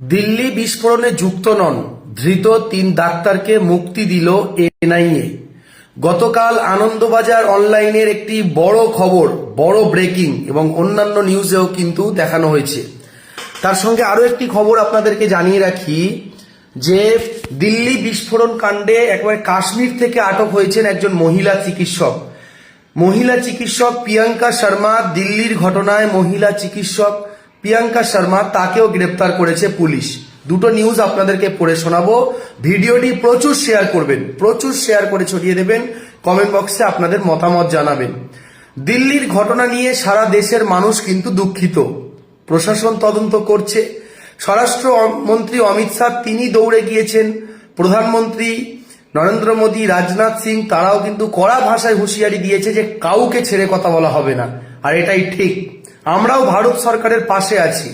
দিল্লি বিস্ফোরণে যুক্ত নন, ধৃত ৩ ডাক্তারকে মুক্তি দিল এনআইএ। গতকাল আনন্দবাজার অনলাইনের একটি বড় খবর, বড় ব্রেকিং এবং অন্যান্য নিউজেও কিন্তু দেখানো হয়েছে। তার সঙ্গে আরো একটি খবর আপনাদেরকে জানিয়ে রাখি যে দিল্লি বিস্ফোরণ কাণ্ডে একবার কাশ্মীর থেকে আটক হয়েছেন একজন মহিলা চিকিৎসক। মহিলা চিকিৎসক প্রিয়াঙ্কা শর্মা, দিল্লির ঘটনায় মহিলা চিকিৎসক প্রিয়াঙ্কা শর্মা, তাকেও গ্রেপ্তার করেছে পুলিশ। দুটো নিউজ আপনাদেরকে পড়ে শোনাবো। ভিডিওটি প্রচুর শেয়ার করবেন, প্রচুর শেয়ার করে ছড়িয়ে দেবেন, কমেন্ট বক্সে আপনাদের মতামত জানাবেন। দিল্লির ঘটনা নিয়ে সারা দেশের মানুষ কিন্তু দুঃখিত। প্রশাসন তদন্ত করছে। স্বরাষ্ট্রমন্ত্রী অমিত শাহ তিনি দৌড়ে গিয়েছেন। প্রধানমন্ত্রী নরেন্দ্র মোদী, রাজনাথ সিং তারাও কিন্তু কড়া ভাষায় হুঁশিয়ারি দিয়েছে যে কাউকে ছেড়ে কথা বলা হবে না। আর এটাই ঠিক। আমরাও ভারত সরকারের পাশে আছি।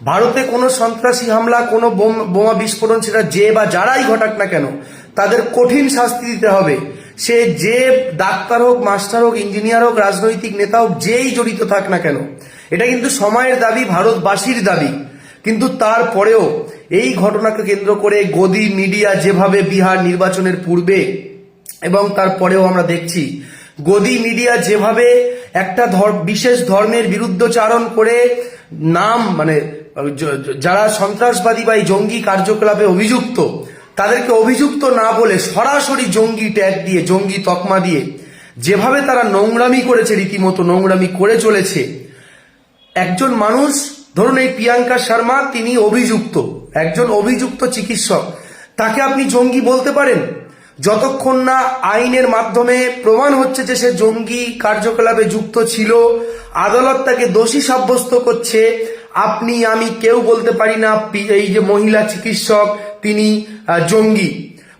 ভারতে কোনো সন্ত্রাসী হামলা, কোনো বোমা বিস্ফোরণ, সেটা যে বা যারাই ঘটাক না কেন তাদের কঠিন শাস্তি দিতে হবে। সে যে ডাক্তার হোক, মাস্টার হোক, ইঞ্জিনিয়ার হোক, রাজনৈতিক নেতা হোক, যেই জড়িত থাক না কেন, এটা কিন্তু সময়ের দাবি, ভারতবাসীর দাবি। কিন্তু তারপরেও এই ঘটনাকে কেন্দ্র করে গদি মিডিয়া যেভাবে বিহার নির্বাচনের পূর্বে এবং তারপরেও আমরা দেখছি গদি মিডিয়া যেভাবে একটা বিশেষ ধর্মের বিরুদ্ধচারণ করে নাম যারা সন্ত্রাসবাদী বা জঙ্গি কার্যকলাপে অভিযুক্ত তাদেরকে অভিযুক্ত না বলে সরাসরি জঙ্গি ট্যাগ দিয়ে, জঙ্গি তকমা দিয়ে যেভাবে তারা নোংরামি করেছে, রীতিমতো নোংরামি করে চলেছে। একজন মানুষ, ধরুন এই প্রিয়াঙ্কা শর্মা, তিনি অভিযুক্ত, একজন অভিযুক্ত চিকিৎসক, তাকে আপনি জঙ্গি বলতে পারেন? যতক্ষণ না আইনের মাধ্যমে প্রমাণ হচ্ছে যে সে জঙ্গি কার্যকলাপে যুক্ত ছিল, আদালত তাকে দোষী সাব্যস্ত করছে, আপনি আমি কেউ বলতে পারি না এই যে মহিলা চিকিৎসক তিনি জঙ্গি।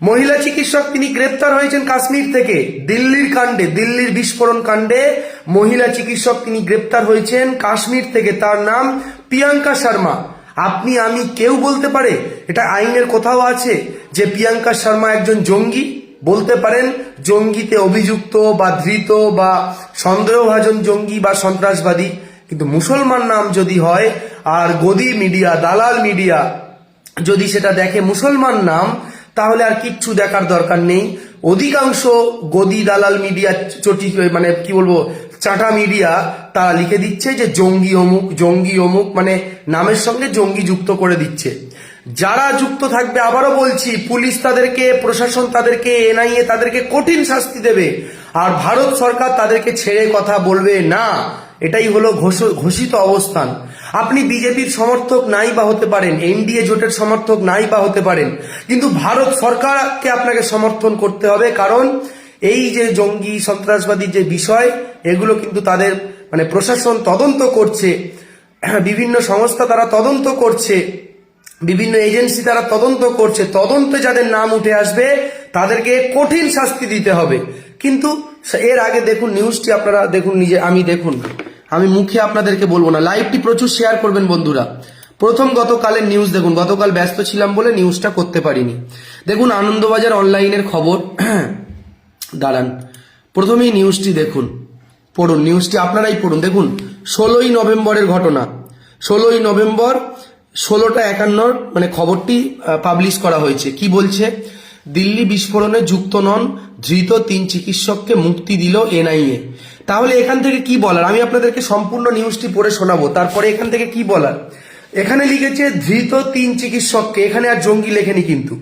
মহিলা চিকিৎসক তিনি গ্রেপ্তার হয়েছেন কাশ্মীর থেকে। দিল্লির কাণ্ডে, দিল্লির বিস্ফোরণ কাণ্ডে মহিলা চিকিৎসক তিনি গ্রেপ্তার হয়েছেন কাশ্মীর থেকে। তার নাম প্রিয়াঙ্কা শর্মা। আপনি আমি কেউ বলতে পারে? এটা আইনের কোথাও আছে যে প্রিয়াঙ্কা শর্মা একজন জঙ্গি? বলতে পারেন জঙ্গিতে অভিযুক্ত বা ধৃত বা সন্দেহভাজন জঙ্গি বা সন্ত্রাসবাদী, কিন্তু মুসলমান নাম যদি হয় আর গদি মিডিয়া, দালাল মিডিয়া যদি সেটা দেখে মুসলমান নাম, তাহলে আর কিচ্ছু দেখার দরকার নেই। অধিকাংশ গদি দালাল মিডিয়া, চাটা মিডিয়া, তারা লিখে দিচ্ছে যে জঙ্গি অমুক, জঙ্গি অমুক, নামের সঙ্গে জঙ্গি যুক্ত করে দিচ্ছে। যারা যুক্ত থাকবে, আবারও বলছি, পুলিশ তাদেরকে, প্রশাসন তাদেরকে, এনআইএ তাদেরকে কঠিন শাস্তি দেবে। আর ভারত সরকার তাদেরকে ছেড়ে কথা বলবে না। এটাই হলো ঘোষিত অবস্থান। আপনি বিজেপির সমর্থক নাই বা হতে পারেন, এনডিএ জোটের সমর্থক নাই বা হতে পারেন, কিন্তু ভারত সরকারকে আপনাকে সমর্থন করতে হবে। কারণ এই যে জঙ্গি সন্ত্রাসবাদী যে বিষয়, এগুলো কিন্তু তাদের প্রশাসন তদন্ত করছে, বিভিন্ন সংস্থা তারা তদন্ত করছে, বিভিন্ন এজেন্সি তারা তদন্ত করছে। তদন্তে যাদের নাম উঠে আসবে তাদেরকে কঠিন শাস্তি দিতে হবে। কিন্তু এর আগে দেখুন নিউজটি, আপনারা দেখুন নিজে, আমি মুখে আপনাদেরকে বলবো না। লাইভটি প্রচুর শেয়ার করবেন বন্ধুরা। প্রথম গতকালের নিউজ দেখুন, গতকাল ব্যস্ত ছিলাম বলে নিউজটা করতে পারিনি। দেখুন আনন্দবাজার অনলাইনের খবর। দাঁড়ান, প্রথমেই নিউজটি দেখুন, পড়ুন নিউজটি, আপনারাই পড়ুন। দেখুন 16ই নভেম্বরের ঘটনা, 16ই নভেম্বর 16:51 খবরটি পাবলিশ করা হয়েছে। কি বলছে? দিল্লি বিস্ফোরণে যুক্ত নন, ধৃত 3 চিকিৎসককে মুক্তি দিল এনআইএ। তাহলে এখান থেকে কি বলার? আমি আপনাদেরকে সম্পূর্ণ নিউজটি পড়ে শোনাবো, তারপরে এখান থেকে কি বলার। এখানে লিখেছে ধৃত 3 চিকিৎসককে, এখানে আর জঙ্গি লেখেনি কিন্তু।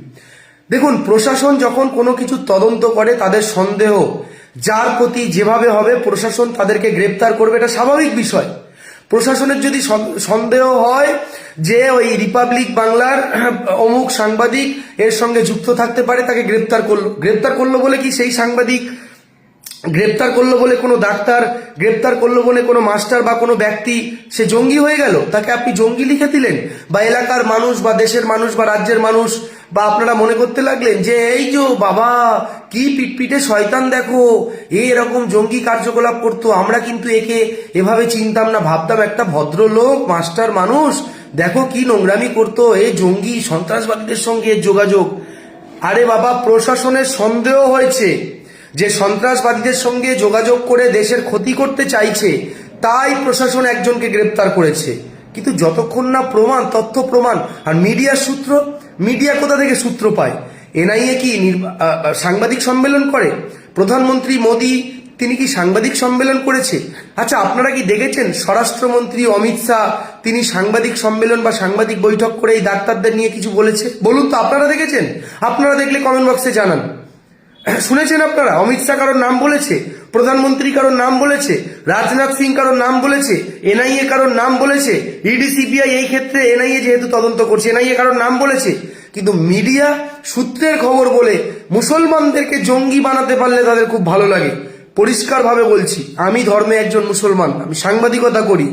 দেখুন, প্রশাসন যখন কোনো কিছু তদন্ত করে, তাদের সন্দেহ যার প্রতি যেভাবে হবে প্রশাসন তাদেরকে গ্রেপ্তার করবে, এটা স্বাভাবিক বিষয়। প্রশাসনের যদি সন্দেহ হয় যে ওই রিপাবলিক বাংলার অমুক সাংবাদিক এর সঙ্গে যুক্ত থাকতে পারে, তাকে গ্রেপ্তার করলো বলে কি সেই সাংবাদিক, গ্রেপ্তার করলো বলে কোনো ডাক্তার, গ্রেপ্তার করলো বলে কোনো মাস্টার বা কোনো ব্যক্তি সে জঙ্গি হয়ে গেল? তাকে আপনি জঙ্গি লিখে দিলেন, বা এলাকার মানুষ বা দেশের মানুষ বা রাজ্যের মানুষ বা আপনারা মনে করতে লাগলেন যে এই যে বাবা কি পিটপিটে শয়তান, দেখো এরকম জঙ্গি কার্যকলাপ করতো, আমরা কিন্তু একে এভাবে চিনতাম না, ভাবতাম একটা ভদ্রলোক মাস্টার মানুষ, দেখো কি নোংরামি করতো, এই জঙ্গি সন্ত্রাসবাদীদের সঙ্গে যোগাযোগ। আরে বাবা, প্রশাসনের সন্দেহ হয়েছে যে সন্ত্রাসবাদীদের সঙ্গে যোগাযোগ করে দেশের ক্ষতি করতে চাইছে, তাই প্রশাসন একজনকে গ্রেপ্তার করেছে। কিন্তু যতক্ষণ না প্রমাণ, তথ্য প্রমাণ, আর মিডিয়ার সূত্র, মিডিয়া কোথা থেকে সূত্র পায়? এনআইএ কি সাংবাদিক সম্মেলন করে? প্রধানমন্ত্রী মোদী তিনি কি সাংবাদিক সম্মেলন করেছে? আচ্ছা, আপনারা কি দেখেছেন স্বরাষ্ট্রমন্ত্রী অমিত শাহ তিনি সাংবাদিক সম্মেলন বা সাংবাদিক বৈঠক করে এই ডাক্তারদের নিয়ে কিছু বলেছে? বলুন তো, আপনারা দেখেছেন? আপনারা দেখলে কমেন্ট বক্সে জানান। শুনেছেন আপনারা অমিত শাহ কারোর নাম বলেছে? প্রধানমন্ত্রী কারোর নাম বলেছে? রাজনাথ সিং কারোর নাম বলেছে? এনআইএ কারোর নাম বলেছে? ইডি সিবিআই, এই ক্ষেত্রে এনআইএ যেহেতু তদন্ত করছে, এনআইএ কারোর নাম বলেছে? কিন্তু মিডিয়া সূত্রের খবর বলে মুসলমানদেরকে জঙ্গি বানাতে পারলে তাদের খুব ভালো লাগে। পরিষ্কারভাবে বলছি, আমি ধর্মে একজন মুসলমান, আমি সাংবাদিকতা করি।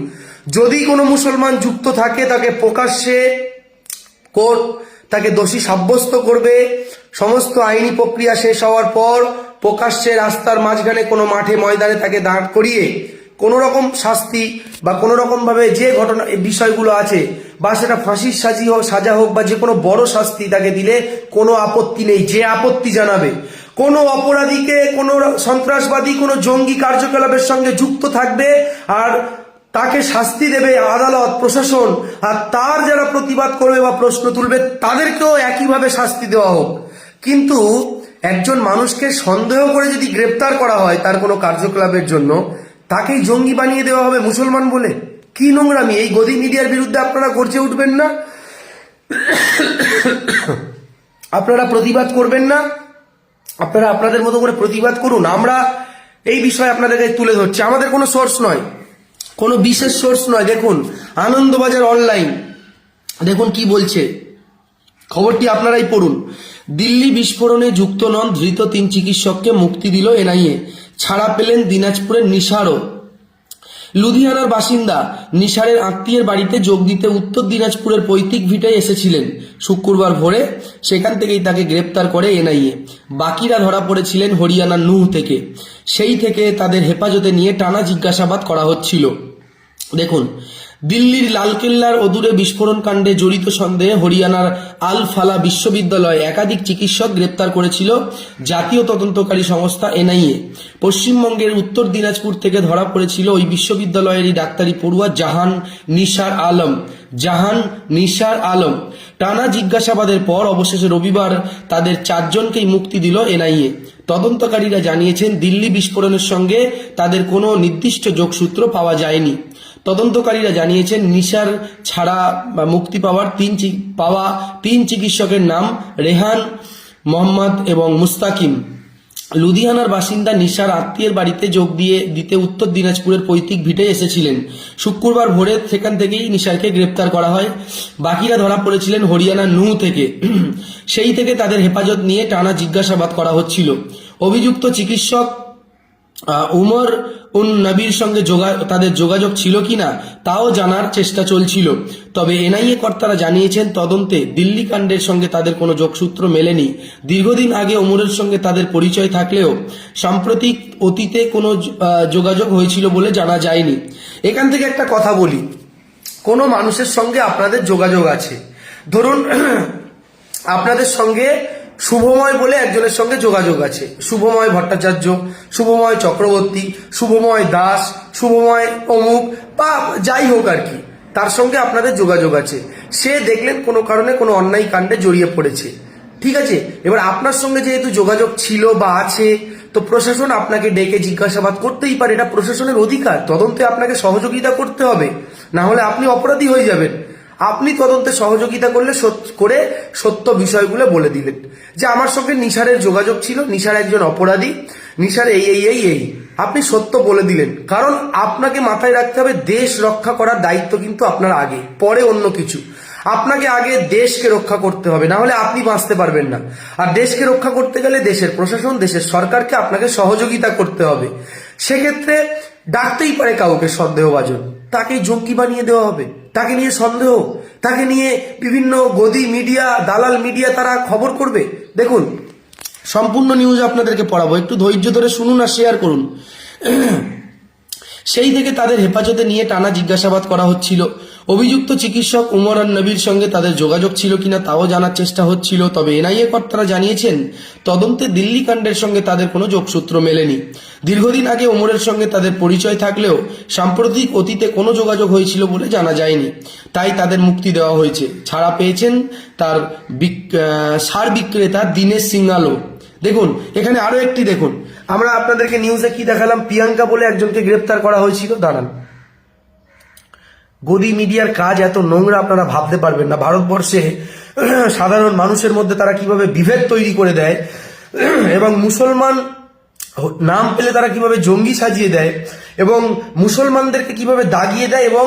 যদি কোনো মুসলমান যুক্ত থাকে তাকে প্রকাশ্যে কোর্ট তাকে দোষী সাব্যস্ত করবে। সমস্ত আইনি প্রক্রিয়া শেষ হওয়ার পর প্রকাশ্যে রাস্তার মাঝখানে কোনো মাঠে ময়দানে তাকে দাঁড় করিয়ে কোনো রকম শাস্তি বা কোনো রকম ভাবে যে ঘটনা বিষয়গুলো আছে, বা সেটা ফাঁসির সাজা হোক বা যে কোনো বড় শাস্তি তাকে দিলে কোনো আপত্তি নেই। যে আপত্তি জানাবে কোনো অপরাধীকে, কোনো সন্ত্রাসবাদী, কোনো জঙ্গি কার্যকলাপের সঙ্গে যুক্ত থাকবে আর তাকে শাস্তি দেবে আদালত, প্রশাসন, আর তার যারা প্রতিবাদ করবে বা প্রশ্ন তুলবে তাদেরকেও একইভাবে শাস্তি দেওয়া হোক। কিন্তু একজন মানুষকে সন্দেহ করে যদি গ্রেপ্তার করা হয় তার কোনো কার্যকলাপের জন্য, তাকেই জঙ্গি বানিয়ে দেওয়া হবে মুসলমান বলে? কি নোংরামি! এই গদি মিডিয়ার বিরুদ্ধে আপনারা গর্জে উঠবেন না? আপনারা প্রতিবাদ করবেন না? আপনারা আপনাদের মতো করে প্রতিবাদ করুন। আমরা এই বিষয়ে আপনাদেরকে তুলে ধরছি, আমাদের কোনো সোর্স নয়, কোনো বিশেষ সোর্স নয়। দেখুন আনন্দবাজার অনলাইন, দেখুন কি বলছে, খবরটি আপনারাই পড়ুন। দিল্লি বিস্ফোরণে যুক্ত নন ধৃত 3 চিকিৎসককে মুক্তি দিল এনআইএ। ছাড়া পেলেন দিনাজপুরের নিশারও। লুধিয়ানার বাসিন্দা নিশারের আত্মীয়ের বাড়িতে যোগ দিতে উত্তর দিনাজপুরের পৈতৃক ভিটায় এসেছিলেন শুক্রবার ভোরে। সেখান থেকেই তাকে গ্রেপ্তার করে এনআইএ। বাকিরা ধরা পড়েছিলেন হরিয়ানার নুহ থেকে। সেই থেকে তাদের হেফাজতে নিয়ে টানা জিজ্ঞাসাবাদ করা হচ্ছিল। দেখুন, দিল্লির লালকেল্লার অদূরে বিস্ফোরণ কাণ্ডে জড়িত সন্দেহে হরিয়ানার আল ফালা বিশ্ববিদ্যালয়ে একাধিক চিকিৎসক গ্রেপ্তার করেছিল জাতীয় তদন্তকারী সংস্থা এনআইএ। পশ্চিমবঙ্গের উত্তর দিনাজপুর থেকে ধরা পড়েছিল ওই বিশ্ববিদ্যালয়েরই ডাক্তারি পড়ুয়া জাহান নিসার আলম। টানা জিজ্ঞাসাবাদের পর অবশেষে রবিবার তাদের 4 জনকেই মুক্তি দিল এনআইএ। তদন্তকারীরা জানিয়েছেন দিল্লি বিস্ফোরণের সঙ্গে তাদের কোনো নির্দিষ্ট যোগসূত্র পাওয়া যায়নি। তদন্তকারীরা জানিয়েছেন নিসার ছাড়া মুক্তি পাওয়া 3 চিকিৎসকের নাম রেহান, মোহাম্মদ এবং মুস্তাকিম। লুধিয়ানার বাসিন্দা নিসার আত্মীয়ের বাড়িতে যোগ দিতে উত্তর দিনাজপুরের পৈতৃক ভিটায় এসেছিলেন শুক্রবার ভোরে। সেখান থেকেই নিসারকে গ্রেপ্তার করা হয়। বাকিরা ধরা পড়েছিলেন হরিয়ানার নুহ থেকে। সেই থেকে তাদের হেফাজত নিয়ে টানা জিজ্ঞাসাবাদ করা হচ্ছিল। অভিযুক্ত চিকিৎসক উমর উন নবীর সঙ্গে তাদের যোগাযোগ ছিল কিনা তাও জানার চেষ্টা চলছিল। তবে এনআইএ কর্তারা জানিয়েছেন তদন্তে দিল্লি কাণ্ডের সঙ্গে তাদের কোনো যোগসূত্র মেলেনি। দীর্ঘদিন আগে ওমরের সঙ্গে তাদের পরিচয় থাকলেও সাম্প্রতিক অতীতে কোনো যোগাযোগ হয়েছিল বলে জানা যায়নি। এখান থেকে একটা কথা বলি, কোনো মানুষের সঙ্গে আপনাদের যোগাযোগ আছে, ধরুন আপনাদের সঙ্গে শুভময় বলে একজনের সঙ্গে যোগাযোগ আছে, শুভময় ভট্টাচার্য, শুভময় চক্রবর্তী, শুভময় দাস, শুভময় অমুক বা যাই হোক আর কি, তার সঙ্গে আপনাদের যোগাযোগ আছে। সে দেখলেন কোনো কারণে কোনো অন্যায় কাণ্ডে জড়িয়ে পড়েছে, ঠিক আছে। এবার আপনার সঙ্গে যেহেতু যোগাযোগ ছিল বা আছে, তো প্রশাসন আপনাকে ডেকে জিজ্ঞাসাবাদ করতেই পারে, এটা প্রশাসনের অধিকার। তদন্তে আপনাকে সহযোগিতা করতে হবে, না হলে আপনি অপরাধী হয়ে যাবেন। আপনি তদন্তে সহযোগিতা করলে সত্য বিষয়গুলো বলে দিলেন যে আমার সঙ্গে নিসারের যোগাযোগ ছিল, নিসার একজন অপরাধী, নিসার এই আপনি সত্য বলে দিলেন। কারণ আপনাকে মাথায় রাখতে হবে দেশ রক্ষা করার দায়িত্ব কিন্তু আপনার আগে, পরে অন্য কিছু। আপনাকে আগে দেশকে রক্ষা করতে হবে, না হলে আপনি বাঁচতে পারবেন না। আর দেশকে রক্ষা করতে গেলে দেশের প্রশাসন, দেশের সরকারকে আপনাকে সহযোগিতা করতে হবে। সেক্ষেত্রে ডাকতেই পারে কাউকে সন্দেহভাজন, তাকে জঙ্গি বানিয়ে দেওয়া হবে, তাকে নিয়ে সন্দেহ, তাকে নিয়ে বিভিন্ন গদি মিডিয়া, দালাল মিডিয়া তারা খবর করবে। দেখুন সম্পূর্ণ নিউজ আপনাদেরকে পড়াবো, একটু ধৈর্য ধরে শুনুন আর শেয়ার করুন। সেই থেকে তাদের হেফাজতে নিয়ে টানা জিজ্ঞাসাবাদ করা হচ্ছিল। অভিযুক্ত চিকিৎসক উমর আন নবীর সঙ্গে তাদের যোগাযোগ ছিল কিনা তাও জানার চেষ্টা হচ্ছিল, তবে এনআইএ কর্তারা জানিয়েছেন তদন্তে দিল্লি কাণ্ডের সঙ্গে তাদের কোনো যোগসূত্র মেলেনি। দীর্ঘদিন আগে ওমরের সঙ্গে তাদের পরিচয় থাকলেও সাম্প্রতিক অতীতে কোনো যোগাযোগ হয়েছিল বলে জানা যায়নি, তাই তাদের মুক্তি দেওয়া হয়েছে। ছাড়া পেয়েছেন তার সার বিক্রেতা দীনেশ সিংহালও। দেখুন এখানে আরো একটি, দেখুন আমরা আপনাদেরকে নিউজে কি দেখালাম, প্রিয়াঙ্কা বলে একজনকে গ্রেপ্তার করা হয়েছিল। দাঁড়ান, গদি মিডিয়ার কাজ এত নোংরা আপনারা ভাবতে পারবেন না। ভারতবর্ষে সাধারণ মানুষের মধ্যে তারা কিভাবে বিভেদ তৈরি করে দেয় এবং মুসলমান নাম পেলে তারা কিভাবে জঙ্গি সাজিয়ে দেয় এবং মুসলমানদেরকে কিভাবে দাগিয়ে দেয় এবং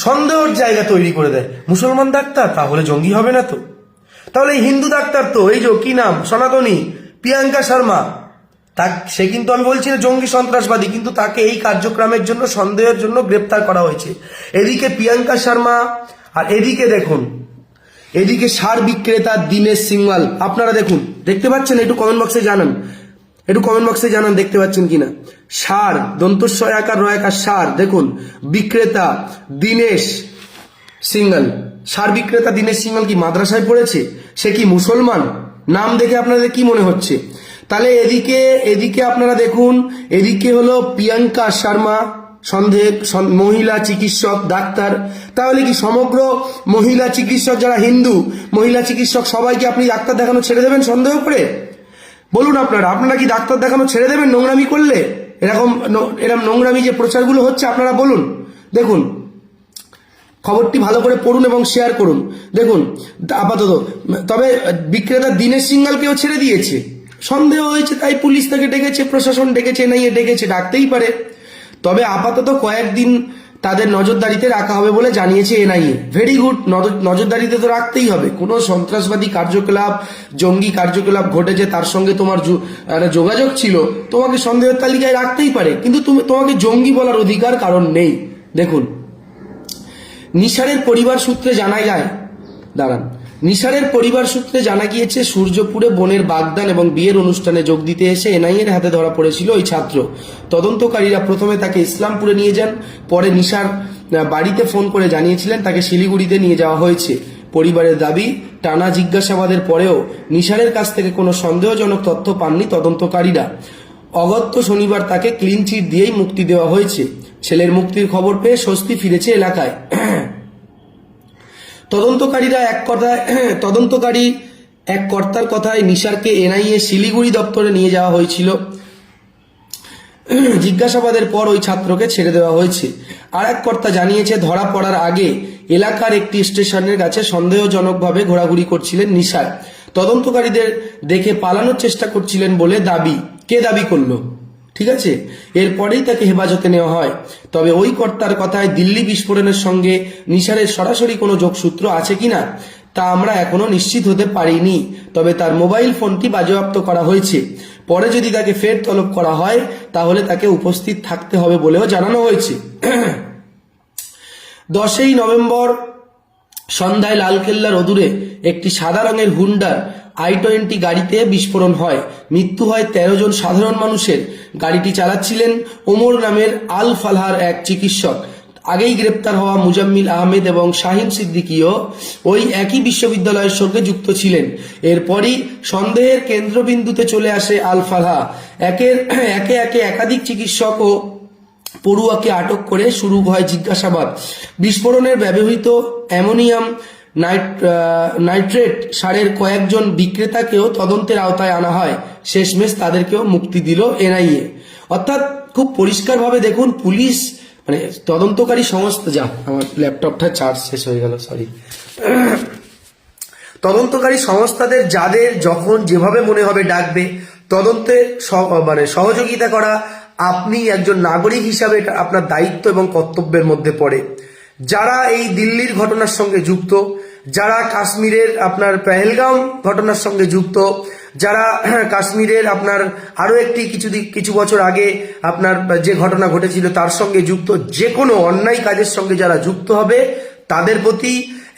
সন্দেহের জায়গা তৈরি করে দেয়। মুসলমান ডাক্তার, তাহলে জঙ্গি হবে না তো? তাহলে হিন্দু ডাক্তার তো, এই যে কি নাম, সনাতনী প্রিয়াঙ্কা শর্মা, সে কিন্তু আমি বলছি না জঙ্গি সন্ত্রাসবাদী, কিন্তু তাকে এই কার্যক্রমের জন্য সন্দেহের জন্য গ্রেপ্তার করা হয়েছে। এদিকে প্রিয়াঙ্কা শর্মা আর এদিকে দেখুন, এদিকে সার বিক্রেতা দীনেশ সিংহাল। আপনারা দেখুন, দেখতে পাচ্ছেন? একটু কমেন্ট বক্সে জানান, দেখতে পাচ্ছেন কিনা। সার দন্তস্বয় আকার রয়াকার সার, দেখুন বিক্রেতা দীনেশ সিংহাল। সার বিক্রেতা দীনেশ সিংহাল কি মাদ্রাসায় পড়েছে? সে কি মুসলমান? নাম দেখে আপনাদের কি মনে হচ্ছে? তাহলে এদিকে আপনারা দেখুন, এদিকে হলো প্রিয়াঙ্কা শর্মা, মহিলা চিকিৎসক ডাক্তার। তাহলে কি সমগ্র মহিলা চিকিৎসক যারা হিন্দু মহিলা চিকিৎসক সবাইকে আপনি ডাক্তার দেখানো ছেড়ে দেবেন সন্দেহ করে? বলুন আপনারা কি ডাক্তার দেখানো ছেড়ে দেবেন নোংরামি করলে? এরকম নোংরামি যে প্রচারগুলো হচ্ছে আপনারা বলুন। দেখুন খবরটি ভালো করে পড়ুন এবং শেয়ার করুন। দেখুন আপাতত তবে বিক্রেতা দীনেশ সিংহালকেও ছেড়ে দিয়েছে, সন্দেহ হয়েছে তাই পুলিশ তাকে ডেকেছে, প্রশাসন ডেকেছে, এনআইএ ডেকেছে, ডাকতেই পারে। তবে আপাতত কয়েকদিন তাদের নজরদারিতে রাখা হবে বলে জানিয়েছে এনআইএ। ভেরি গুড, নজরদারিতে তো রাখতেই হবে। কোনো সন্ত্রাসবাদী কার্যকলাপ, জঙ্গি কার্যকলাপ ঘটেছে, তার সঙ্গে তোমার যোগাযোগ ছিল, তোমাকে সন্দেহের তালিকায় রাখতেই পারে, কিন্তু তোমাকে জঙ্গি বলার অধিকার কারণ নেই। দেখুন নিসারের পরিবার সূত্রে জানা গিয়েছে সূর্যপুরে বোনের বাগদান এবং বিয়ের অনুষ্ঠানে যোগ দিতে এসে এনআইএর হাতে ধরা পড়েছিল ওই ছাত্র। তদন্তকারীরা প্রথমে তাকে ইসলামপুরে নিয়ে যান, পরে নিসার বাড়িতে ফোন করে জানিয়েছিলেন তাকে শিলিগুড়িতে নিয়ে যাওয়া হয়েছে। পরিবারের দাবি, টানা জিজ্ঞাসাবাদের পরেও নিসারের কাছ থেকে কোনো সন্দেহজনক তথ্য পাননি তদন্তকারীরা। অগত্য শনিবার তাকে ক্লিন চিট দিয়েই মুক্তি দেওয়া হয়েছে। ছেলের মুক্তির খবর পেয়ে স্বস্তি ফিরেছে এলাকায়। তদন্তকারী এক কর্তার কথায় নিসারকে এনআইএ শিলিগুড়ি দপ্তরে নিয়ে যাওয়া হয়েছিল। জিজ্ঞাসাবাদের পর ওই ছাত্রকে ছেড়ে দেওয়া হয়েছে। আর এক কর্তা জানিয়েছে ধরা পড়ার আগে এলাকার একটি স্টেশনের কাছে সন্দেহজনকভাবে ঘোরাঘুরি করছিলেন নিসার। তদন্তকারীদের দেখে পালানোর চেষ্টা করছিলেন বলে দাবি। কে দাবি করলো? ঠিক আছে, এরপরেই তাকে হেফাজতে নেওয়া হয়। তবে ওই কর্তার কথায় দিল্লি বিস্ফোরণের সঙ্গে নিসারের সরাসরি কোনো যোগসূত্র আছে কিনা তা আমরা এখনো নিশ্চিত হতে পারিনি। তবে তার মোবাইল ফোনটি বাজেয়াপ্ত করা হয়েছে। পরে যদি তাকে ফের তলব করা হয় তাহলে তাকে উপস্থিত থাকতে হবে বলেও জানানো হয়েছে। 10ই নভেম্বর সন্ধ্যায় লালকেল্লার অদূরে একটি সাদা রঙের হুন্ডার i20 গাড়িতে বিস্ফোরণ হয়। মৃত্যু হয় 13 জন সাধারণ মানুষের। গাড়িটি চালাচ্ছিলেন ওমর নামের আল ফালহার এক চিকিৎসক। আগেই গ্রেপ্তার হওয়া মুজাম্মিল আহমেদ এবং শাহিন সিদ্দিকীও ওই একই বিশ্ববিদ্যালয়ের সঙ্গে যুক্ত ছিলেন। এরপরই সন্দেহের কেন্দ্রবিন্দুতে চলে আসে আল ফালহা। একে একে একাধিক চিকিৎসক ও পড়ুয়াকে আটক করে শুরু হয় জিজ্ঞাসাবাদ। বিস্ফোরণের ব্যবহৃত অ্যামোনিয়াম নাইট্রেট সারের কয়েকজন বিক্রেতাকেও তদন্তের আওতায় আনা হয়। শেষমেশ তাদেরকেও মুক্তি দিল এনআইএ। অর্থাৎ খুব পরিষ্কারভাবে দেখুন, পুলিশ মানে তদন্তকারী সংস্থা, আমার ল্যাপটপটা চার্জ শেষ হয়ে গেল, সরি। তদন্তকারী সংস্থাদের যাদের যখন যেভাবে মনে হবে ডাকবে, তদন্তে সহযোগিতা করা আপনি একজন নাগরিক হিসাবে এটা আপনার দায়িত্ব এবং কর্তব্যের মধ্যে পড়ে। যারা এই দিল্লির ঘটনার সঙ্গে যুক্ত, যারা কাশ্মীরের আপনার পেহেলগাঁও ঘটনার সঙ্গে যুক্ত, যারা কাশ্মীরের আপনার আরো একটি কিছু বছর আগে আপনার যে ঘটনা ঘটেছিল তার সঙ্গে যুক্ত, যে কোনো অন্যায় কাজের সঙ্গে যারা যুক্ত হবে তাদের প্রতি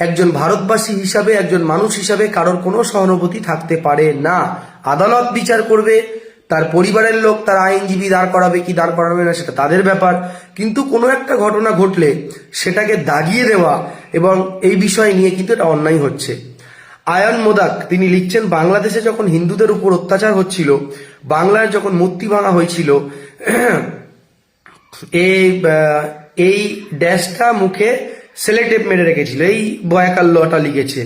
একজন ভারতবাসী হিসাবে, একজন মানুষ হিসাবে কারোর কোনো সহানুভূতি থাকতে পারে না। আদালত বিচার করবে, তার পরিবারের লোক তার আইনজীবী দাঁড় করাবে কি দাঁড় করাবে না সেটা তাদের ব্যাপার, কিন্তু কোনো একটা ঘটনা ঘটলে সেটাকে দাগিয়ে দেওয়া এবং এই বিষয় নিয়ে কিন্তু এটা অন্যায় হচ্ছে। আয়ান মোদাক তিনি লিখছেন, বাংলাদেশে যখন হিন্দুদের উপর অত্যাচার হচ্ছিল, বাংলায় যখন মূর্তি ভাঙা হয়েছিল, এই ড্যাশটা মুখে সেলেটেপ মেরে রেখেছিল, এই বয়াকাল্যটা লিখেছে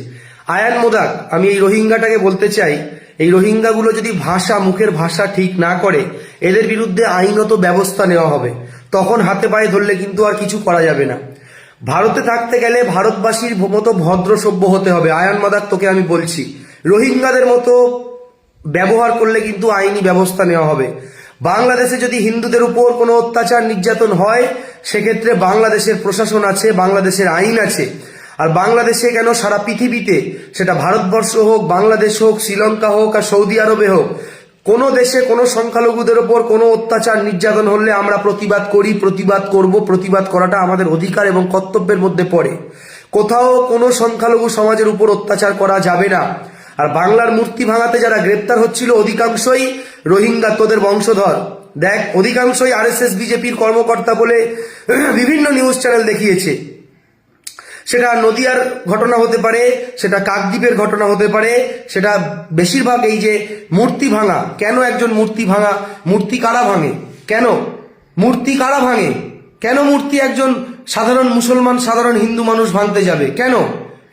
আয়ান মোদাক। আমি এই রোহিঙ্গাটাকে বলতে চাই, এই রোহিঙ্গাগুলো যদি মুখের ভাষা ঠিক না করে, এদের বিরুদ্ধে আইনত ব্যবস্থা নেওয়া হবে, তখন হাতে পায়ে ধরলে কিন্তু আর কিছু করা যাবে না। ভারতে থাকতে গেলে ভারতবাসীর মতো ভদ্র সভ্য হতে হবে। আয়ান মাদাক তোকে আমি বলছি, রোহিঙ্গাদের মতো ব্যবহার করলে কিন্তু আইনি ব্যবস্থা নেওয়া হবে। বাংলাদেশে যদি হিন্দুদের উপর কোনো অত্যাচার নির্যাতন হয়, সেক্ষেত্রে বাংলাদেশের প্রশাসন আছে, বাংলাদেশের আইন আছে। আর বাংলাদেশে কেন, সারা পৃথিবীতে, সেটা ভারতবর্ষ হোক, বাংলাদেশ হোক, শ্রীলঙ্কা হোক আর সৌদি আরবে হোক, কোনো দেশে কোনো সংখ্যালঘুদের ওপর কোনো অত্যাচার নির্যাতন হলে আমরা প্রতিবাদ করি, প্রতিবাদ করব। প্রতিবাদ করাটা আমাদের অধিকার এবং কর্তব্যের মধ্যে পড়ে। কোথাও কোনো সংখ্যালঘু সমাজের উপর অত্যাচার করা যাবে না। আর বাংলার মূর্তি ভাঙাতে যারা গ্রেপ্তার হচ্ছিল, অধিকাংশই রোহিঙ্গা, তোদের বংশধর। দেখ, অধিকাংশই আরএসএস বিজেপির কর্মকর্তা বলে বিভিন্ন নিউজ চ্যানেল দেখিয়েছে। সেটা নদিয়ার ঘটনা হতে পারে, সেটা কাকদ্বীপের ঘটনা হতে পারে, সেটা বেশিরভাগ এই যে মূর্তি ভাঙা। কেন একজন মূর্তি কারা ভাঙে? কেন মূর্তি কারা ভাঙে? কেন মূর্তি একজন সাধারণ মুসলমান, সাধারণ হিন্দু মানুষ ভাঙতে যাবে? কেন?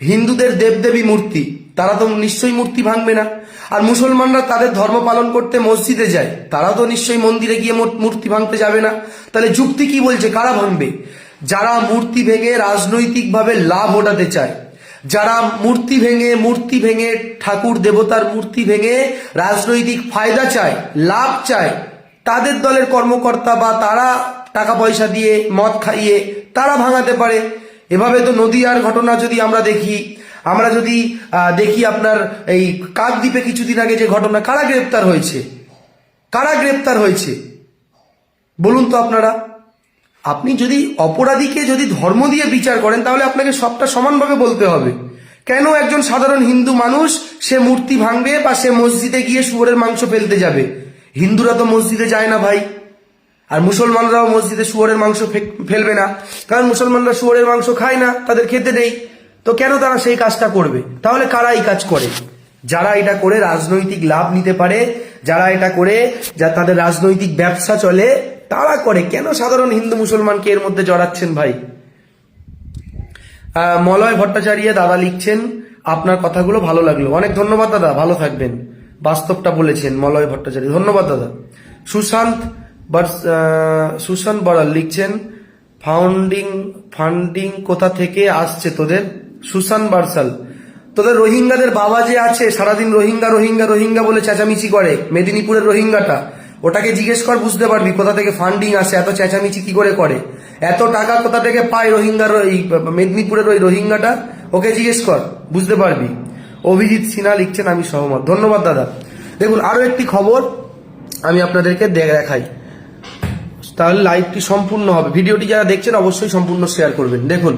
হিন্দুদের দেবদেবী মূর্তি, তারা তো নিশ্চয়ই মূর্তি ভাঙবে না। আর মুসলমানরা তাদের ধর্ম পালন করতে মসজিদে যায়, তারা তো নিশ্চয়ই মন্দিরে গিয়ে মূর্তি ভাঙতে যাবে না। তাহলে যুক্তি কি বলছে? কারা ভাঙবে? যারা মূর্তি ভেঙে রাজনৈতিকভাবে লাভ ওঠাতে চায়, যারা মূর্তি ভেঙে ঠাকুর দেবতার মূর্তি ভেঙে রাজনৈতিক ফায়দা চায়, লাভ চায়, তাদের দলের কর্মকর্তা বা তারা টাকা পয়সা দিয়ে মদ খাইয়ে তারা ভাঙাতে পারে। এভাবে তো নদিয়ার ঘটনা যদি আমরা দেখি আপনার এই কাকদ্বীপে কিছুদিন আগে যে ঘটনা, কারা গ্রেপ্তার হয়েছে বলুন তো আপনারা? আপনি যদি অপরাধীকে যদি ধর্ম দিয়ে বিচার করেন, তাহলে আপনাকে সবটা সমানভাবে বলতে হবে। কেন একজন সাধারণ হিন্দু মানুষ সে মূর্তি ভাঙবে বা সে মসজিদে গিয়ে শুয়োরের মাংস ফেলতে যাবে? হিন্দুরা তো মসজিদে যায় না ভাই, আর মুসলমানরাও মসজিদে শুয়োরের মাংস ফেলবে না, কারণ মুসলমানরা শুয়োরের মাংস খায় না, তাদের খেতে নেই। তো কেন তারা সেই কাজটা করবে? তাহলে কারা এই কাজ করে? যারা এটা করে রাজনৈতিক লাভ নিতে পারে, যারা এটা করে তাদের রাজনৈতিক ব্যবসা চলে, তারা করে। কেন সাধারণ হিন্দু মুসলমানকে এর মধ্যে জড়াচ্ছেন ভাই? মলয় ভট্টাচার্য দাদা লিখছেন, আপনার কথাগুলো ভালো লাগলো। অনেক ধন্যবাদ দাদা, ভালো থাকবেন। বাস্তবটা বলেছেন মলয় ভট্টাচার্য, ধন্যবাদ দাদা। সুশান্ত বড়াল লিখছেন, ফান্ডিং কোথা থেকে আসছে তোদের? সুশান্ত বারসাল, তোদের রোহিঙ্গাদের বাবা যে আছে, সারাদিন রোহিঙ্গা বলে চেঁচামেচি করে, মেদিনীপুরের রোহিঙ্গাটা, ওটাকে জিজ্ঞেস কর, বুঝতে পারবি কোথা থেকে ফান্ডিং আসে, এত চেঁচামেচি কি করে, এত টাকা কোথা থেকে পায় রোহিঙ্গার, ওই মেদিনীপুরের ওই রোহিঙ্গাটা, ওকে জিজ্ঞেস কর, বুঝতে পারবি। অভিজিৎ সিনহা লিখছেন, আমি সহমত। ধন্যবাদ দাদা। দেখুন, আরো একটি খবর আমি আপনাদেরকে দেখাই, তাহলে লাইভটি সম্পূর্ণ হবে। ভিডিওটি যারা দেখছেন অবশ্যই সম্পূর্ণ শেয়ার করবেন। দেখুন,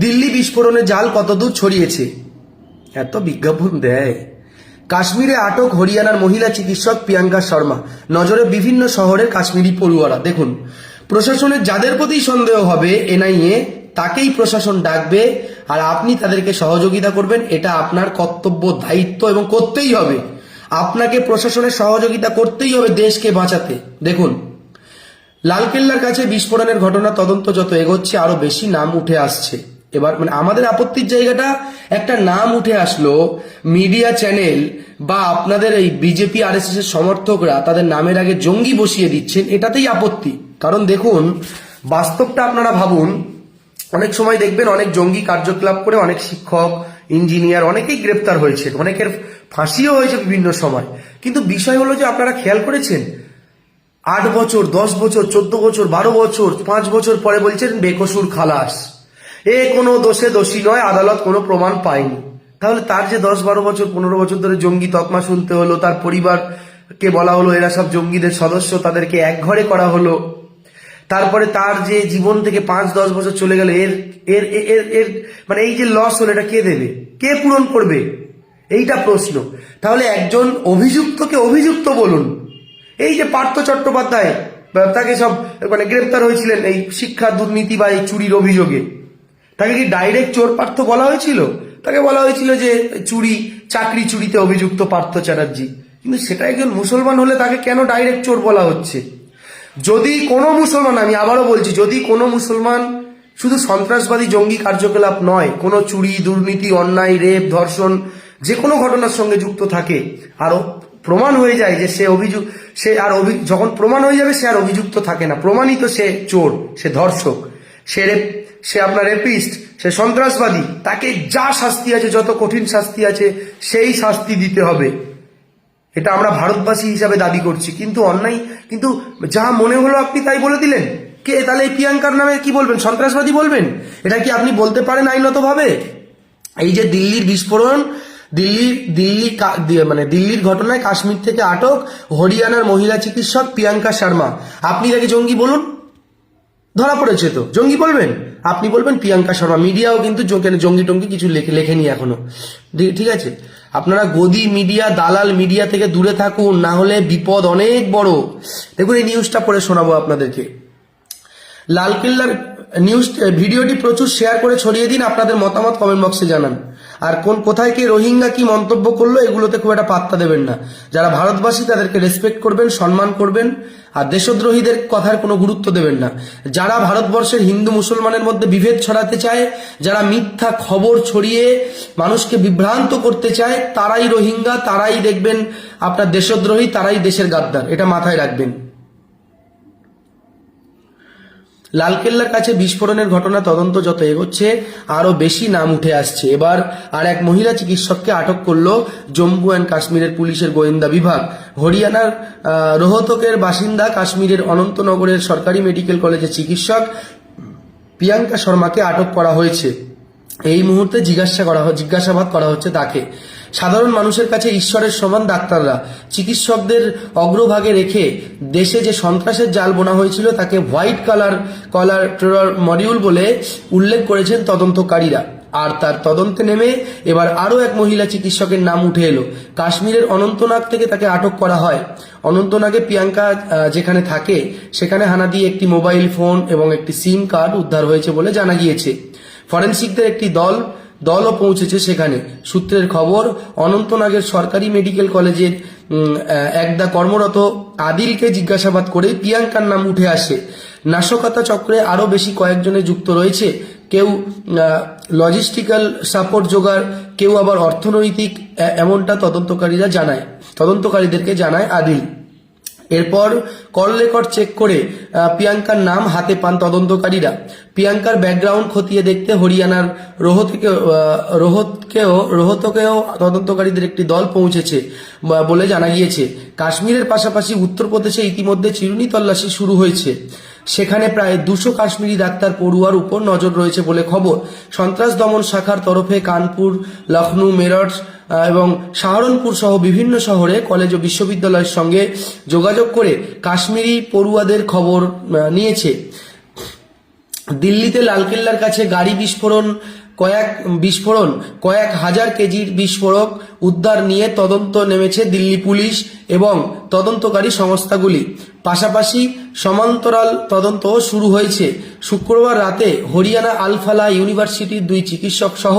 দিল্লি বিস্ফোরণের জাল কতদূর ছড়িয়েছে, এত বিজ্ঞাপন দেয়। কাশ্মীরে আটক হরিয়ানার মহিলা চিকিৎসক প্রিয়াঙ্কা শর্মা, নজরে বিভিন্ন শহরের কাশ্মীরি পড়ুয়ারা। দেখুন, প্রশাসনের যাদের প্রতি সন্দেহ হবে এনআইএ, তাকেই প্রশাসন ডাকবে, আর আপনি তাদেরকে সহযোগিতা করবেন। এটা আপনার কর্তব্য, দায়িত্ব, এবং করতেই হবে। আপনাকে প্রশাসনের সহযোগিতা করতেই হবে দেশকে বাঁচাতে। দেখুন, লালকেল্লার কাছে বিস্ফোরণের ঘটনা তদন্ত যত এগোচ্ছে, আরো বেশি নাম উঠে আসছে। এবার আমাদের আপত্তির জায়গাটা, একটা নাম উঠে আসলো, মিডিয়া চ্যানেল বা আপনাদের এই বিজেপি আরএসএস এর সমর্থকরা তাদের নামের আগে জঙ্গি বসিয়ে দিচ্ছেন, এটাতেই আপত্তি। কারণ দেখুন, বাস্তবটা আপনারা ভাবুন, অনেক সময় দেখবেন অনেক জঙ্গি কার্যকলাপ করে অনেক শিক্ষক, ইঞ্জিনিয়ার অনেকেই গ্রেপ্তার হয়েছে, অনেকের ফাঁসিও হয়েছে বিভিন্ন সময়। কিন্তু বিষয় হলো যে, আপনারা খেয়াল করেছেন, 8 বছর, 10 বছর, 14 বছর, 12 বছর, 5 বছর পরে বলছেন বেকসুর খালাস, এ কোনো দোষে দোষী নয়, আদালত কোনো প্রমাণ পায়নি। তাহলে তার যে 10-12 বছর, 15 বছর ধরে জঙ্গি তকমা শুনতে হলো, তার পরিবারকে বলা হলো এরা সব জঙ্গিদের সদস্য, তাদেরকে একঘরে করা হলো, তারপরে তার যে জীবন থেকে 5-10 বছর চলে গেল, এর এর এর এর মানে এই যে লস হলো, এটা কে দেবে, কে পূরণ করবে? এইটা প্রশ্ন। তাহলে একজন অভিযুক্তকে অভিযুক্ত বলুন, এই যে পার্থ চট্টোপাধ্যায়, তাকে সব মানে গ্রেপ্তার হয়েছিলেন এই শিক্ষা দুর্নীতি বা এই চুরির অভিযোগে, তাকে কি ডাইরেক্ট চোর পার্থ বলা হয়েছিল? তাকে বলা হয়েছিল যে চুরি, চাকরি চুরিতে অভিযুক্ত পার্থ চ্যাটার্জি। কিন্তু সেটা একজন মুসলমান হলে তাকে কেন ডাইরেক্ট চোর বলা হচ্ছে? যদি কোনো মুসলমান, আমি আবারও বলছি, যদি কোনো মুসলমান শুধু সন্ত্রাসবাদী জঙ্গি কার্যকলাপ নয়, কোনো চুরি, দুর্নীতি, অন্যায়, রেপ, ধর্ষণ, যে কোনো ঘটনার সঙ্গে যুক্ত থাকে, আরো প্রমাণ হয়ে যায় যে যখন প্রমাণ হয়ে যাবে সে আর অভিযুক্ত থাকে না, প্রমাণিত সে চোর, সে ধর্ষক, সে আপনার রেপিস্ট, সে সন্ত্রাসবাদী, তাকে যা শাস্তি আছে, যত কঠিন শাস্তি আছে সেই শাস্তি দিতে হবে। এটা আমরা ভারতবাসী হিসাবে দাবি করছি। কিন্তু কিন্তু যা মনে হলো আপনি তাই বলে দিলেন। কে তাহলে এই প্রিয়াঙ্কার নামে কি বলবেন? সন্ত্রাসবাদী বলবেন? এটা কি আপনি বলতে পারেন আইনত ভাবে? এই যে দিল্লির বিস্ফোরণ, দিল্লির ঘটনায় কাশ্মীর থেকে আটক হরিয়ানার মহিলা চিকিৎসক প্রিয়াঙ্কা শর্মা, আপনি তাকে জঙ্গি বলুন, ধরা পড়েছে তো, জঙ্গি বলবেন? আপনি বলবেন প্রিয়াঙ্কা শর্মা। মিডিয়াও কিন্তু জঙ্গি টঙ্গি কিছু লেখেনি এখনো, ঠিক আছে? আপনারা গদি মিডিয়া, দালাল মিডিয়া থেকে দূরে থাকুন, না হলে বিপদ অনেক বড়। দেখুন এই নিউজটা পড়ে শোনাবো আপনাদেরকে। লালকেল্লার নিউজ ভিডিওটি প্রচুর শেয়ার করে ছড়িয়ে দিন, আপনাদের মতামত কমেন্ট বক্সে জানান। আর কোথায় কে রোহিঙ্গা কি মন্তব্য করলো এগুলোতে খুব একটা পাত্তা দেবেন না। যারা ভারতবাসী তাদেরকে রেসপেক্ট করবেন, সম্মান করবেন, আর দেশদ্রোহীদের কথার কোনো গুরুত্ব দেবেন না। যারা ভারতবর্ষের হিন্দু মুসলমানের মধ্যে বিভেদ ছড়াতে চায়, যারা মিথ্যা খবর ছড়িয়ে মানুষকে বিভ্রান্ত করতে চায়, তারাই রোহিঙ্গা, তারাই দেখবেন আপনার দেশদ্রোহী, তারাই দেশের গাদ্দার, এটা মাথায় রাখবেন। লালকেল্লার কাছে বিস্ফোরণের ঘটনা তদন্ত যত এগোচ্ছে আরো বেশি নাম উঠে আসছে। এবার আর এক মহিলা চিকিৎসককে আটক করলো জম্মু অ্যান্ড কাশ্মীরের পুলিশের গোয়েন্দা বিভাগ। হরিয়ানার রোহতকের বাসিন্দা, কাশ্মীরের অনন্তনগরের সরকারি মেডিকেল কলেজের চিকিৎসক প্রিয়াঙ্কা শর্মাকে আটক করা হয়েছে। এই মুহূর্তে জিজ্ঞাসাবাদ করা হচ্ছে তাকে। সাধারণ মানুষের কাছে ঈশ্বরের সমান ডাক্তাররা চিকিৎসকদের অগ্রভাগে রেখে দেশে যে সন্ত্রাসের জাল বোনা হয়েছিল তাকে হোয়াইট কলার টেরর মডিউল বলে উল্লেখ করেছেন তদন্তকারীরা। আর তার তদন্তে নেমে এবার আরও এক মহিলা চিকিৎসকের নাম উঠে এলো। কাশ্মীরের অনন্তনাগ থেকে তাকে আটক করা হয়। অনন্তনাগে প্রিয়াঙ্কা যেখানে থাকে সেখানে হানা দিয়ে একটি মোবাইল ফোন এবং একটি সিম কার্ড উদ্ধার হয়েছে বলে জানা গিয়েছে। ফরেনসিকদের একটি দলও পৌঁছেছে সেখানে। সূত্রের খবর, অনন্তনাগের সরকারি মেডিকেল কলেজের একদা কর্মরত আদিলকে জিজ্ঞাসাবাদ করে প্রিয়াঙ্কার নাম উঠে আসে। নাশকতা চক্রে আরও বেশি কয়েকজনে যুক্ত রয়েছে। কেউ লজিস্টিক্যাল সাপোর্ট জোগাড়, কেউ আবার অর্থনৈতিক, এমনটা তদন্তকারীদেরকে জানায় আদিল। এরপর কল রেকর্ড চেক করে প্রিয়াঙ্কার নাম হাতে পান তদন্তকারীরা। প্রিয়াঙ্কার ব্যাকগ্রাউন্ড খতিয়ে দেখতে হরিয়ানার রোহতকেও তদন্তকারীদের একটি দল পৌঁছেছে বলে জানা গিয়েছে। কাশ্মীরের পাশাপাশি উত্তরপ্রদেশে ইতিমধ্যে চিরুনি তল্লাশি শুরু হয়েছে। সেখানে প্রায় 200 কাশ্মীরি ডাক্তার পড়ুয়ার উপর নজর রয়েছে বলে খবর। সন্ত্রাস দমন শাখার তরফে কানপুর, লখনউ, মেরঠ এবং সাহারনপুর সহ বিভিন্ন শহরে কলেজ ও বিশ্ববিদ্যালয়ের সঙ্গে যোগাযোগ করে কাশ্মীরি পড়ুয়াদের খবর নিয়েছে। দিল্লিতে লালকেল্লার কাছে গাড়ি কয়েক হাজার কেজির বিস্ফোরক উদ্ধার নিয়ে তদন্ত নেমেছে দিল্লি পুলিশ এবং তদন্তকারী সংস্থাগুলি। পাশাপাশি সমান্তরাল তদন্ত শুরু হয়েছে। শুক্রবার রাতে হরিয়ানা আল-ফালাহ ইউনিভার্সিটির 2 চিকিৎসক সহ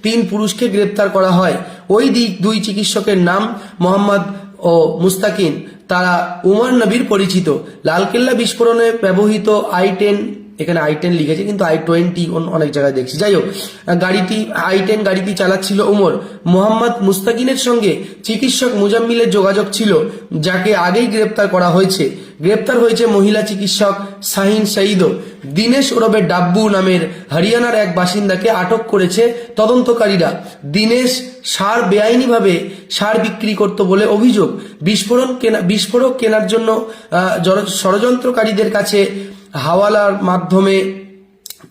3 পুরুষকে গ্রেপ্তার করা হয়। ওই 2 চিকিৎসকের নাম মোহাম্মদ ও মুস্তাকিন, তারা উমর নবীর পরিচিত। লালকেল্লা বিস্ফোরণে ব্যবহৃত i10, এখানে i10 লিখেছে কিন্তু i20 অনেক জায়গায় দেখছি, যাই হোক, i10 গাড়িটি চালাচ্ছিল উমর। মোহাম্মদ মুস্তাকিনের সঙ্গে চিকিৎসক মুজাম্মিলের যোগাযোগ ছিল, যাকে আগেই গ্রেপ্তার করা হয়েছে। গ্রেপ্তার হয়েছে মহিলা চিকিৎসক শাহিন সঈদও। দিনেশ ওরফে ডাব্বু নামের হরিয়ানার এক বাসিন্দাকে আটক করেছে তদন্তকারীরা। দিনেশ বেআইনিভাবে সার বিক্রি করত বলে অভিযোগ। বিস্ফোরক কেনার জন্য ষড়যন্ত্রকারীদের কাছে হাওয়ালার মাধ্যমে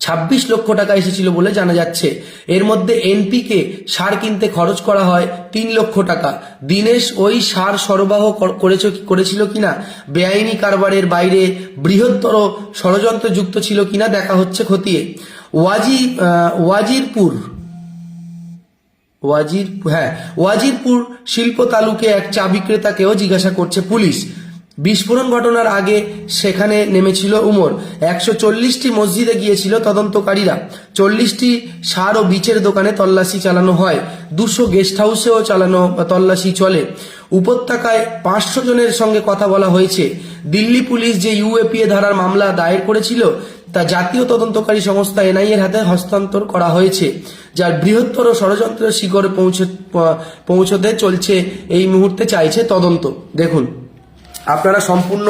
26 লক্ষ টাকা এসেছিল বলে জানা যাচ্ছে। এর মধ্যে এনপিকে সার কিনতে খরচ করা হয় 3 লক্ষ টাকা। দিনেশ ওই সার সরবরাহ করেছিল কিনা, বেআইনি কারবারের বাইরে বৃহত্তর ষড়যন্ত্র যুক্ত ছিল কিনা দেখা হচ্ছে খতিয়ে। ওয়াজিরপুর শিল্প তালুকে এক চা বিক্রেতাকেও জিজ্ঞাসা করছে পুলিশ। বিস্ফোরণ ঘটনার আগে সেখানে নেমেছিল উমর। 140টি মসজিদে গিয়েছিল তদন্তকারীরা। 40টি সার ও বিচের দোকানে তল্লাশি চালানো হয়। 200 গেস্ট হাউসেও চালানো তল্লাশি চলে। উপত্যকায় 500 জনের সঙ্গে কথা বলা হয়েছে। দিল্লি পুলিশ যে ইউএপিএ ধারার মামলা দায়ের করেছিল তা জাতীয় তদন্তকারী সংস্থা এনআইএর হাতে হস্তান্তর করা হয়েছে, যার বৃহত্তর ষড়যন্ত্রের শিখরে পৌঁছতে চলছে এই মুহূর্তে চাইছে তদন্ত। দেখুন, আপনারা সম্পূর্ণ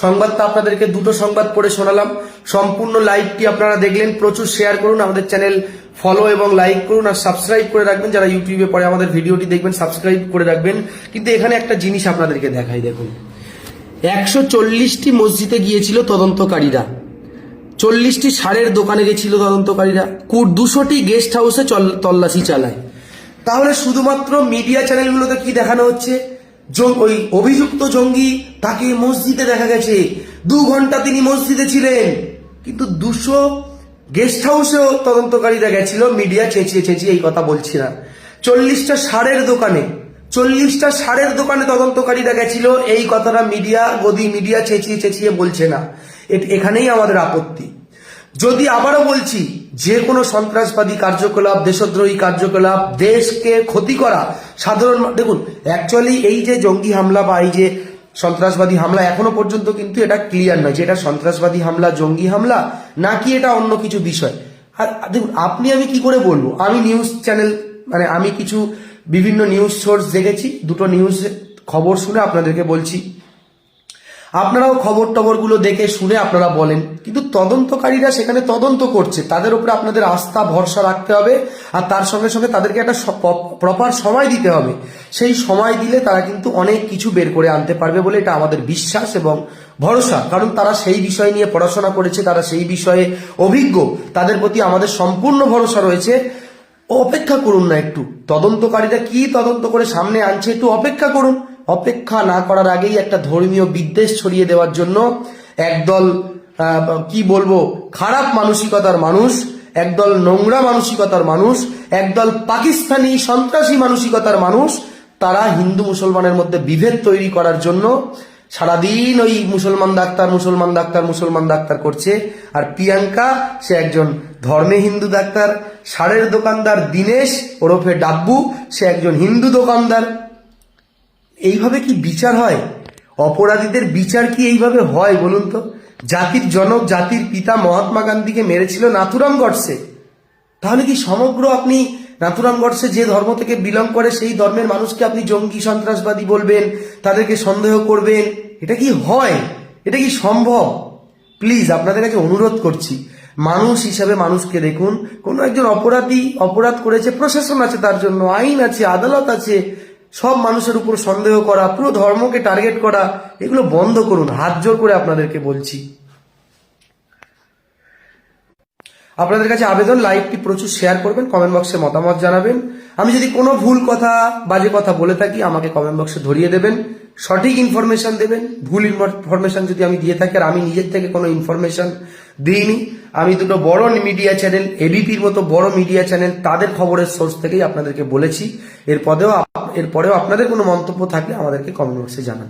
সংবাদটা আপনাদেরকে দুটো সংবাদ পড়ে শোনালাম। সম্পূর্ণ লাইভটি আপনারা দেখলেন। প্রচুর শেয়ার করুন, আমাদের চ্যানেল ফলো এবং লাইক করুন, আর সাবস্ক্রাইব করে রাখবেন। যারা ইউটিউবে পরে আমাদের ভিডিওটি দেখবেন সাবস্ক্রাইব করে রাখবেন। কিন্তু এখানে একটা জিনিস আপনাদেরকে দেখাই, দেখুন 140টি মসজিদে গিয়েছিল তদন্তকারীরা, 40টি সারের দোকানে গেছিল তদন্তকারীরা, 200টি গেস্ট হাউসে তল্লাশি চালায়। তাহলে শুধুমাত্র মিডিয়া চ্যানেলগুলোতে কি দেখানো হচ্ছে? ওই অভিযুক্ত জঙ্গি তাকে মসজিদে দেখা গেছে, 2 ঘন্টা তিনি মসজিদে ছিলেন, কিন্তু 200 গেস্ট হাউসেও তদন্তকারীরা গেছিল। মিডিয়া চেঁচিয়ে চেঁচিয়ে এই কথা বলছি না। 40টা সারের দোকানে তদন্তকারীরা গেছিল, এই কথাটা মিডিয়া চেঁচিয়ে চেঁচিয়ে বলছে না। এখানেই আমাদের আপত্তি। যদি আবারও বলছি, যে কোনো সন্ত্রাসবাদী কার্যকলাপ, দেশদ্রোহী কার্যকলাপ, দেশকে ক্ষতি করা, সাধারণ দেখুন অ্যাকচুয়ালি এই যে জঙ্গি হামলা বা এই যে সন্ত্রাসবাদী হামলা, এখনো পর্যন্ত কিন্তু এটা ক্লিয়ার নয় যে এটা সন্ত্রাসবাদী হামলা, জঙ্গি হামলা নাকি এটা অন্য কিছু বিষয়। আর দেখুন, আমি কি করে বলবো? আমি নিউজ চ্যানেল আমি কিছু বিভিন্ন নিউজ সোর্স দেখেছি, দুটো নিউজ খবর শুনে আপনাদেরকে বলছি। আপনারাও খবরগুলো দেখে শুনে আপনারা বলেন। কিন্তু তদন্তকারীরা সেখানে তদন্ত করছে, তাদের উপরে আপনাদের আস্থা ভরসা রাখতে হবে। আর তার সঙ্গে সঙ্গে তাদেরকে একটা প্রপার সময় দিতে হবে। সেই সময় দিলে তারা কিন্তু অনেক কিছু বের করে আনতে পারবে বলে এটা আমাদের বিশ্বাস এবং ভরসা। কারণ তারা সেই বিষয় নিয়ে পড়াশোনা করেছে, তারা সেই বিষয়ে অভিজ্ঞ, তাদের প্রতি আমাদের সম্পূর্ণ ভরসা রয়েছে। অপেক্ষা করুন না একটু, তদন্তকারীরা কি তদন্ত করে সামনে আনছে একটু অপেক্ষা করুন। অপেক্ষা না করার আগেই একটা ধর্মীয় বিদ্বেষ ছড়িয়ে দেওয়ার জন্য একদল কি বলবো খারাপ মানসিকতার মানুষ, একদল নোংরা মানসিকতার মানুষ, একদল পাকিস্তানি সন্ত্রাসী মানসিকতার মানুষ, তারা হিন্দু মুসলমানের মধ্যে বিভেদ তৈরি করার জন্য সারাদিন ওই মুসলমান ডাক্তার করছে। আর প্রিয়াঙ্কা সে একজন ধর্মে হিন্দু ডাক্তার, সারের দোকানদার দীনেশ ওরফে ডাব্বু সে একজন হিন্দু দোকানদার। এইভাবে কি বিচার হয়? অপরাধীদের বিচার কি এইভাবে হয় বলুন তো? জাতির জনক, জাতির পিতা মহাত্মা গান্ধীকে মেরেছিল নাথুরাম গডসে। তাহলে কি সমগ্র আপনি নাথুরাম গডসে যে ধর্ম থেকে বিলং করে সেই ধর্মের মানুষকে আপনি জঙ্গি সন্ত্রাসবাদী বলবেন, তাদেরকে সন্দেহ করবেন? এটা কি হয়? এটা কি সম্ভব? প্লিজ আপনাদের কাছে অনুরোধ করছি, মানুষ হিসাবে মানুষকে দেখুন। কোনো একজন অপরাধ করেছে, প্রশাসন আছে তার জন্য, আইন আছে, আদালত আছে। সব মানুষের উপর সন্দেহ করা, পুরো ধর্মকে টার্গেট করা, এগুলো বন্ধ করুন, হাত জোর করে আপনাদেরকে বলছি। আপনাদের কাছে আবেদন, লাইভটি প্রচুর শেয়ার করবেন, কমেন্ট বক্সে মতামত জানাবেন। আমি যদি কোনো ভুল কথা, বাজে কথা বলে থাকি আমাকে কমেন্ট বক্সে ধরিয়ে দেবেন, সঠিক ইনফরমেশন দেবেন। ভুল ইনফরমেশন যদি আমি দিয়ে থাকি, আর আমি নিজের থেকে কোনো ইনফরমেশন দিইনি, আমি দুটো বড় মিডিয়া চ্যানেল, এবিপির মতো বড় মিডিয়া চ্যানেল, তাদের খবরের সোর্স থেকেই আপনাদেরকে বলেছি। এরপরেও আপনাদের কোনো মন্তব্য থাকলে আমাদেরকে কমেন্ট বক্সে জানান।